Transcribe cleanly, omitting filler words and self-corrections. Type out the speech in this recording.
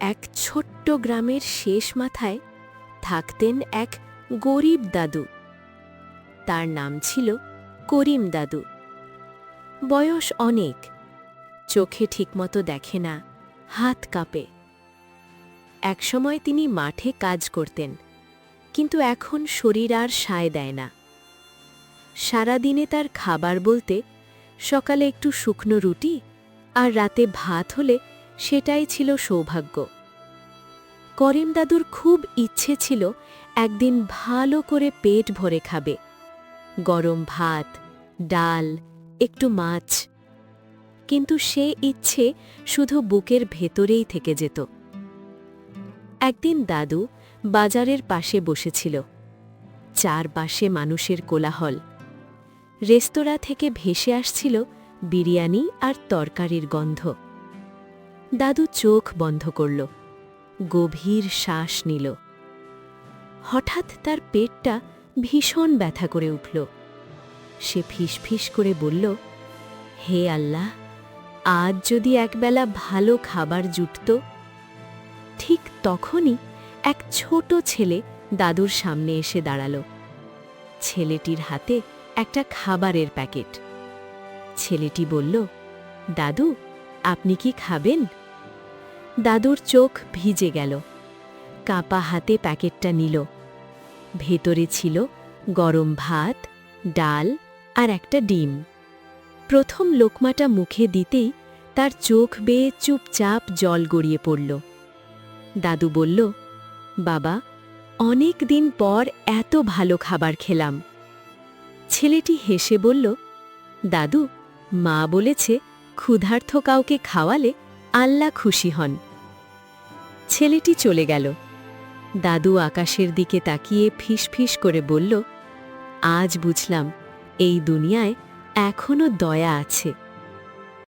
এক ছোট্ট গ্রামের শেষ মাথায় থাকতেন এক গরিব দাদু। তার নাম ছিল করিম দাদু। বয়স অনেক, চোখে ঠিকমতো দেখে না, হাত কাঁপে। একসময় তিনি মাঠে কাজ করতেন, কিন্তু এখন শরীর আর সায় দেয় না। সারাদিনে তার খাবার বলতে সকালে একটু শুকনো রুটি আর রাতে ভাত হলে সেটাই ছিল সৌভাগ্য। করিম দাদুর খুব ইচ্ছে ছিল একদিন ভালো করে পেট ভরে খাবে, গরম ভাত, ডাল, একটু মাছ। কিন্তু সে ইচ্ছে শুধু বুকের ভেতরেই থেকে যেত। একদিন দাদু বাজারের পাশে বসেছিল। চারপাশে মানুষের কোলাহল। রেস্তোরাঁ থেকে ভেসে আসছিল বিরিয়ানি আর তরকারির গন্ধ। দাদু চোখ বন্ধ করল, গভীর শ্বাস নিল। হঠাৎ তার পেটটা ভীষণ ব্যথা করে উঠল। সে ফিসফিস করে বলল, হে আল্লাহ, আজ যদি একবেলা ভালো খাবার জুটত। ঠিক তখনই এক ছোট ছেলে দাদুর সামনে এসে দাঁড়াল। ছেলেটির হাতে একটা খাবারের প্যাকেট। ছেলেটি বলল, দাদু, আপনি কি খাবেন? দাদুর চোখ ভিজে গেল। কাঁপা হাতে প্যাকেটটা নিল। ভেতরে ছিল গরম ভাত, ডাল আর একটা ডিম। প্রথম লোকমাটা মুখে দিতেই তার চোখ বেয়ে চুপচাপ জল গড়িয়ে পড়ল। দাদু বলল, বাবা, অনেক দিন পর এত ভালো খাবার খেলাম। ছেলেটি হেসে বলল, দাদু, মা বলেছে ক্ষুধার্ত কাউকে খাওয়ালে আল্লাহ খুশি হন। ছেলেটি চলে গেল। দাদু আকাশের দিকে তাকিয়ে ফিসফিস করে বলল, আজ বুঝলাম এই দুনিয়ায় এখনো দয়া আছে।